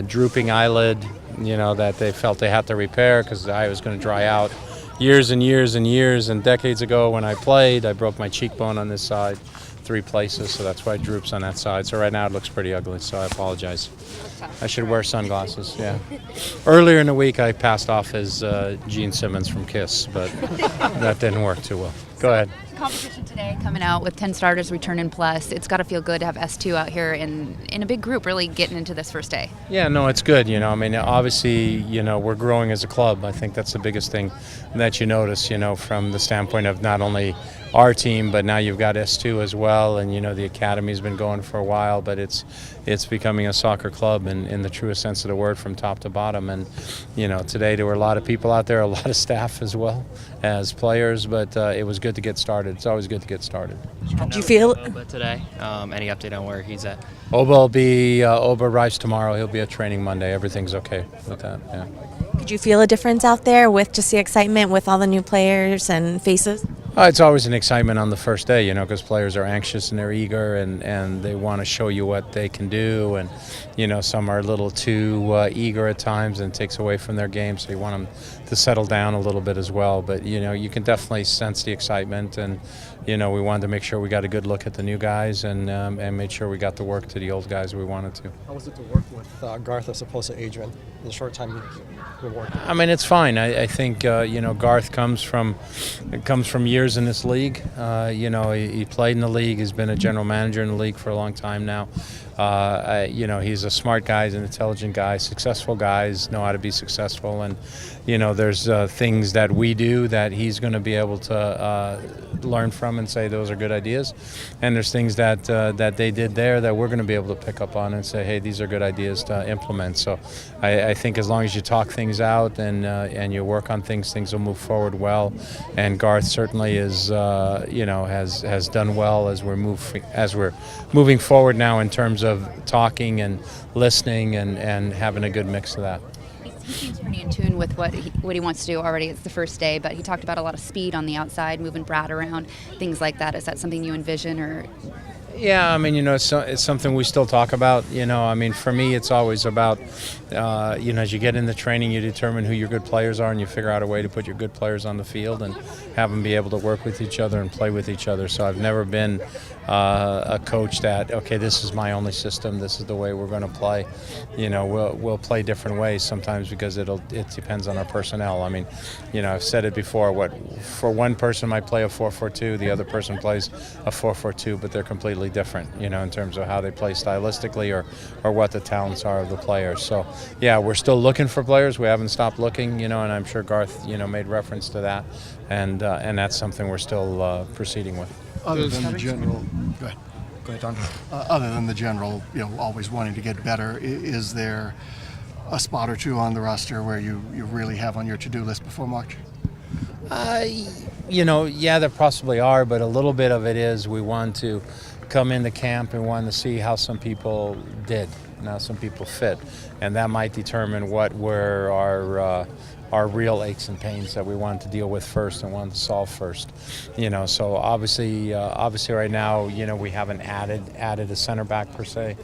drooping eyelid, that they felt they had to repair because the eye was going to dry out. Years and years and years and decades ago when I played, I broke my cheekbone on this side 3 places, so that's why it droops on that side. So right now it looks pretty ugly, so I apologize. I should wear sunglasses, yeah. Earlier in the week I passed off as Gene Simmons from Kiss, but that didn't work too well. Go ahead. Competition today coming out with 10 starters returning plus. It's got to feel good to have S2 out here in a big group really getting into this first day. Yeah, no, it's good. Obviously, we're growing as a club. I think that's the biggest thing that you notice, from the standpoint of not only our team, but now you've got S2 as well, and the academy's been going for a while, but it's becoming a soccer club in the truest sense of the word from top to bottom. And today there were a lot of people out there, a lot of staff as well as players, but it was good to get started. It's always good to get started. Did you feel Oba today? Any update on where he's at? Oba arrives tomorrow. He'll be at training Monday. Everything's okay with that. Yeah. Did you feel a difference out there with just the excitement with all the new players and faces? It's always an excitement on the first day, because players are anxious and they're eager and they want to show you what they can do. And, some are a little too eager at times and it takes away from their game, so you want them to settle down a little bit as well. But, you can definitely sense the excitement, and, we wanted to make sure we got a good look at the new guys and made sure we got the work to the old guys we wanted to. How was it to work with Garth as opposed to Adrian in the short time you worked with? It's fine. I think, Garth comes from years in this league. He played in the league. He's been a general manager in the league for a long time now. He's a smart guy, he's an intelligent guy, successful guys know how to be successful, and there's things that we do that he's going to be able to learn from and say those are good ideas, and there's things that they did there that we're going to be able to pick up on and say, hey, these are good ideas to implement. So I think as long as you talk things out and you work on things will move forward well, and Garth certainly is has done well as we're moving forward now in terms of talking and listening and having a good mix of that. He seems pretty in tune with what he wants to do already. It's the first day, but he talked about a lot of speed on the outside, moving Brad around, things like that. Is that something you envision, or? Yeah, it's something we still talk about. For me, it's always about, as you get into training, you determine who your good players are and you figure out a way to put your good players on the field and have them be able to work with each other and play with each other. So I've never been a coach that, okay, this is my only system, this is the way we're going to play. We'll play different ways sometimes because it depends on our personnel. I've said it before, for one person might play a 4-4-2, the other person plays a 4-4-2, but they're completely different, in terms of how they play stylistically or what the talents are of the players. So, yeah, we're still looking for players. We haven't stopped looking, and I'm sure Garth, made reference to that, and that's something we're still proceeding with. Other than the general, go ahead, Don. Other than the general, always wanting to get better, is there a spot or two on the roster where you really have on your to-do list before March? Yeah, there possibly are, but a little bit of it is we want to come into camp and want to see how some people did, and how some people fit, and that might determine what were our real aches and pains that we wanted to deal with first and wanted to solve first. So obviously right now, we haven't added a center back per se.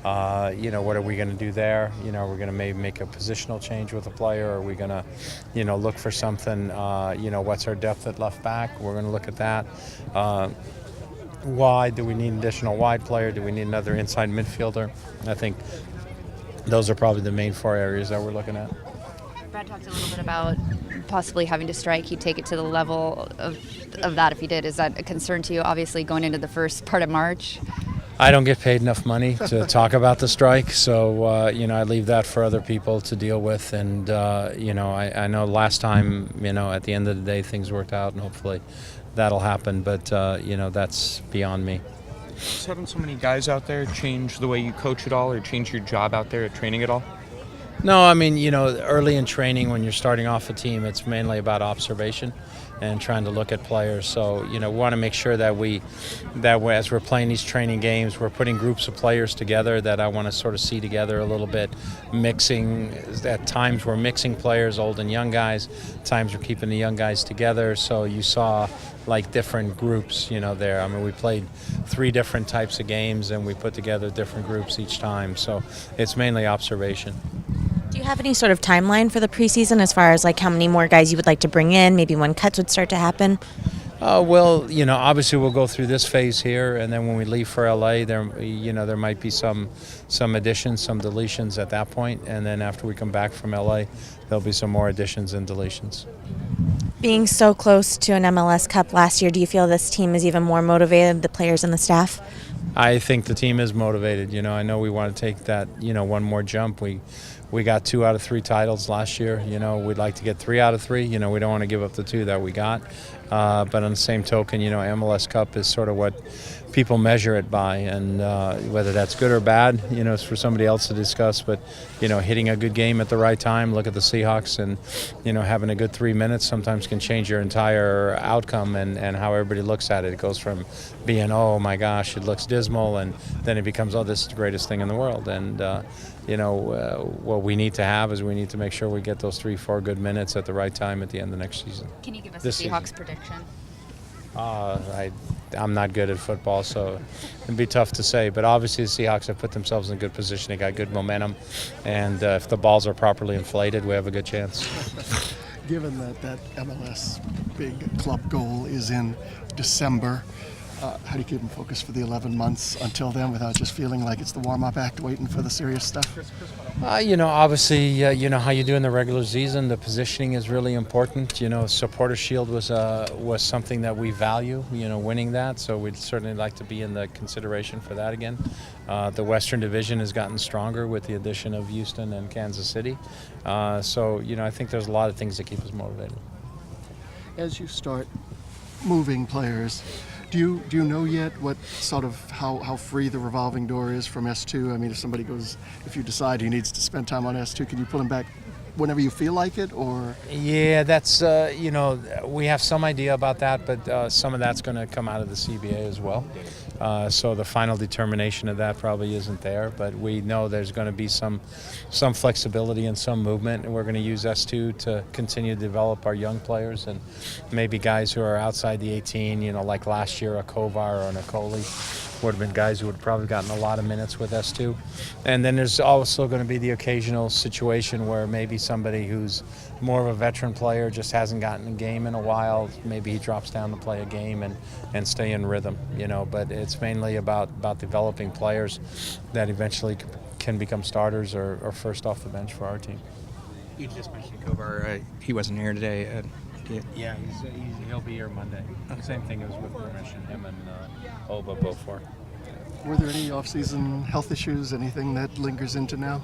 What are we going to do there? We're going to maybe make a positional change with a player. Or are we going to, look for something? What's our depth at left back? We're going to look at that. Wide? Do we need an additional wide player? Do we need another inside midfielder? I think those are probably the main 4 areas that we're looking at. Brad talked a little bit about possibly having to strike. He'd take it to the level of that if he did. Is that a concern to you, obviously, going into the first part of March? I don't get paid enough money to talk about the strike, so I leave that for other people to deal with. And I know last time, at the end of the day, things worked out, and hopefully that'll happen. But that's beyond me. Does having so many guys out there change the way you coach at all, or change your job out there at training at all? No, I mean, early in training when you're starting off a team, it's mainly about observation and trying to look at players. So, we want to make sure that as we're playing these training games, we're putting groups of players together that I want to sort of see together a little bit, mixing. At times we're mixing players, old and young guys. At times we're keeping the young guys together. So you saw like different groups, there. I mean, we played 3 different types of games and we put together different groups each time. So it's mainly observation. Do you have any sort of timeline for the preseason as far as like how many more guys you would like to bring in, maybe when cuts would start to happen? Well, obviously we'll go through this phase here, and then when we leave for LA, there might be some additions, some deletions at that point, and then after we come back from LA, there'll be some more additions and deletions. Being so close to an MLS Cup last year, do you feel this team is even more motivated, the players and the staff? I think the team is motivated. I know we want to take that, one more jump. We got 2 out of 3 titles last year. We'd like to get 3 out of 3. We don't want to give up the 2 that we got. But on the same token, MLS Cup is sort of what people measure it by, and whether that's good or bad, it's for somebody else to discuss. But hitting a good game at the right time. Look at the Seahawks, and having a good 3 minutes sometimes can change your entire outcome and how everybody looks at it. It goes from being, oh my gosh, it looks dismal, and then it becomes, oh, this is the greatest thing in the world. And what we need to have is we need to make sure we get those 3-4 good minutes at the right time at the end of next season. Can you give us This a Seahawks season. prediction? I'm not good at football, so it'd be tough to say. But obviously the Seahawks have put themselves in a good position. They got good momentum, and if the balls are properly inflated, we have a good chance. Given that MLS big club goal is in December, how do you keep them focused for the 11 months until then without just feeling like it's the warm-up act waiting for the serious stuff? Obviously, how you do in the regular season, the positioning is really important. Supporter Shield was something that we value, winning that, so we'd certainly like to be in the consideration for that again. The Western Division has gotten stronger with the addition of Houston and Kansas City. So, I think there's a lot of things that keep us motivated. As you start moving players, do you know yet what sort of how free the revolving door is from S2? I mean, if you decide he needs to spend time on S2, can you pull him back whenever you feel like it, or? Yeah, that's we have some idea about that, but some of that's going to come out of the CBA as well. So the final determination of that probably isn't there, but we know there's going to be some flexibility and some movement, and we're going to use S2 to continue to develop our young players and maybe guys who are outside the 18, like last year, a Kovar or an Akoli would have been guys who would have probably gotten a lot of minutes with S2. And then there's also going to be the occasional situation where maybe somebody who's more of a veteran player just hasn't gotten a game in a while. Maybe he drops down to play a game and stay in rhythm, but it's mainly about developing players that eventually can become starters or first off the bench for our team. You just mentioned Kovar. He wasn't here today. Yeah, he'll be here Monday. Same thing as with permission, him and Oba Bofor. Were there any off-season health issues, anything that lingers into now?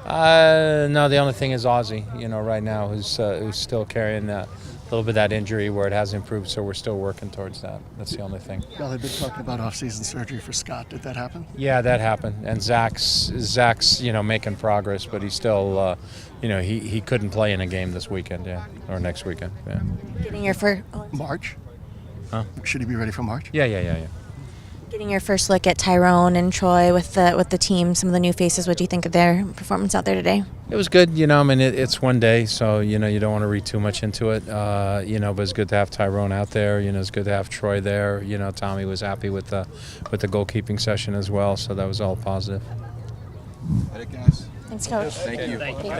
No, the only thing is Ozzy, right now, who's still carrying a little bit of that injury where it has improved, so we're still working towards that. That's the only thing. Well, they've been talking about off-season surgery for Scott. Did that happen? Yeah, that happened. And Zach's making progress, but he's still, he couldn't play in a game this weekend, or next weekend, yeah. Getting your first March? Huh? Should he be ready for March? Yeah. Getting your first look at Tyrone and Troy with the team, some of the new faces. What do you think of their performance out there today? It was good, it's one day, so, you don't want to read too much into it, but it's good to have Tyrone out there, it's good to have Troy there, Tommy was happy with the goalkeeping session as well, so that was all positive. Guys. Thanks, Coach. Thank you. Thank you.